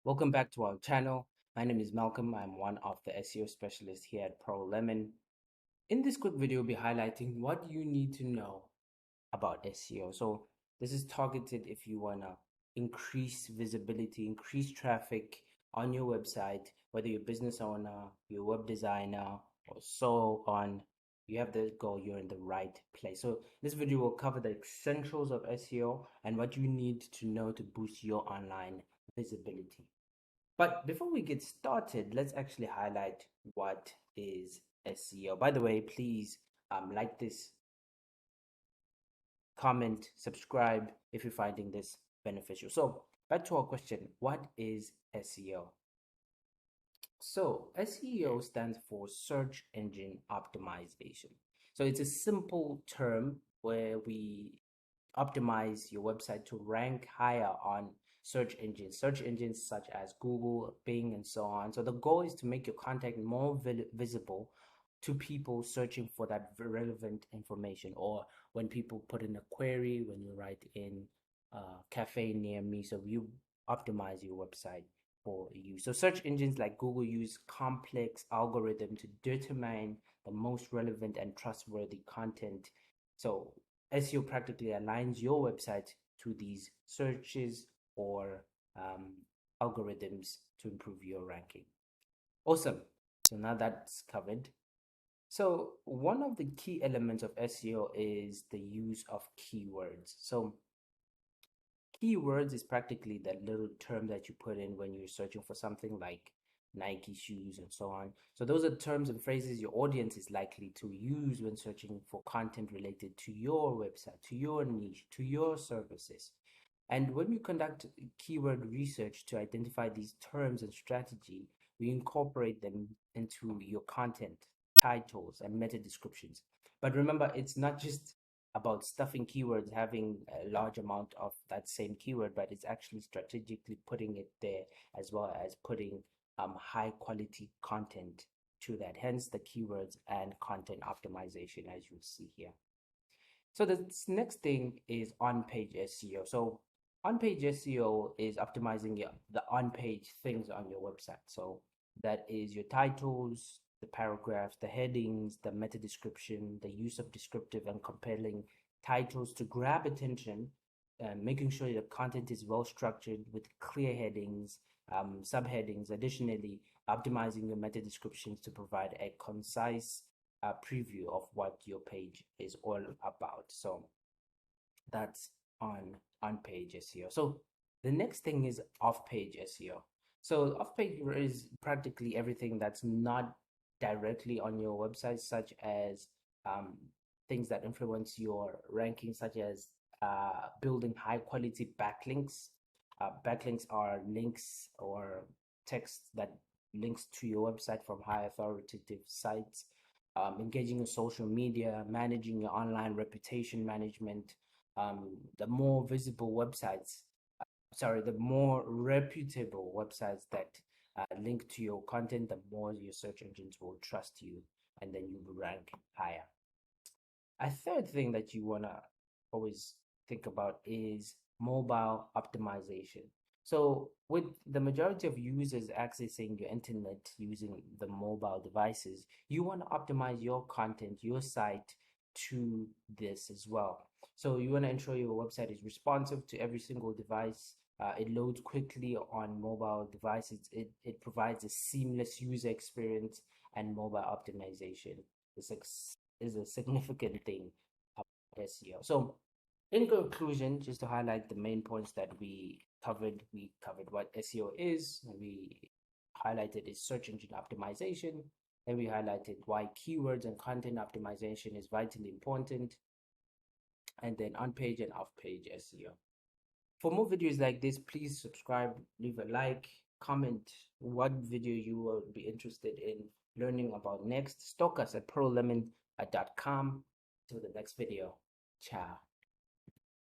Welcome back to our channel. My name is Malcolm. I'm one of the SEO specialists here at ProLemon. In this quick video, I'll be highlighting what you need to know about SEO. So this is targeted if you want to increase visibility, increase traffic on your website, whether you're a business owner, you're a web designer, or so on. You have the goal, you're in the right place. So this video will cover the essentials of SEO and what you need to know to boost your online visibility. But before we get started, let's actually highlight what is SEO. By the way, please like this, comment, subscribe if you're finding this beneficial. So back to our question, what is SEO? So SEO stands for search engine optimization. So it's a simple term where we optimize your website to rank higher on search engines such as Google, Bing, and so on. So the goal is to make your content more visible to people searching for that relevant information, or when people put in a query, when you write in cafe near me. So you optimize your website for you. So search engines like Google use complex algorithm to determine the most relevant and trustworthy content. So SEO practically aligns your website to these searches or algorithms to improve your ranking. Awesome. So now that's covered. So one of the key elements of SEO is the use of keywords. So keywords is practically that little term that you put in when you're searching for something like Nike shoes and so on. So those are terms and phrases your audience is likely to use when searching for content related to your website, to your niche, to your services. And when you conduct keyword research to identify these terms and strategy, we incorporate them into your content, titles, and meta descriptions. But remember, it's not just about stuffing keywords, having a large amount of that same keyword, but it's actually strategically putting it there, as well as putting high quality content to that. Hence the keywords and content optimization, as you see here. So the next thing is on-page SEO. So on-page SEO is optimizing the on-page things on your website. So that is your titles, the paragraphs, the headings, the meta description, the use of descriptive and compelling titles to grab attention, making sure the content is well structured with clear headings, subheadings. Additionally, optimizing your meta descriptions to provide a concise preview of what your page is all about. So that's on-page SEO. So the next thing is off-page SEO. So off-page is practically everything that's not directly on your website, such as things that influence your ranking, such as building high quality backlinks. Backlinks are links or text that links to your website from high authoritative sites. Engaging in social media, managing your online reputation management. The more visible websites, the more reputable websites that link to your content, the more your search engines will trust you, and then you will rank higher. A third thing that you want to always think about is mobile optimization. So with the majority of users accessing your internet using the mobile devices, you want to optimize your content, your site to this as well. So you want to ensure your website is responsive to every single device. It loads quickly on mobile devices. It provides a seamless user experience, and mobile optimization is a significant thing about SEO. So in conclusion, just to highlight the main points that we covered what SEO is, and we highlighted is search engine optimization, and we highlighted why keywords and content optimization is vitally important, and then on-page and off-page SEO. For more videos like this, please subscribe, leave a like, comment what video you will be interested in learning about next. Stalk us at prolemon.com. Till the next video. Ciao.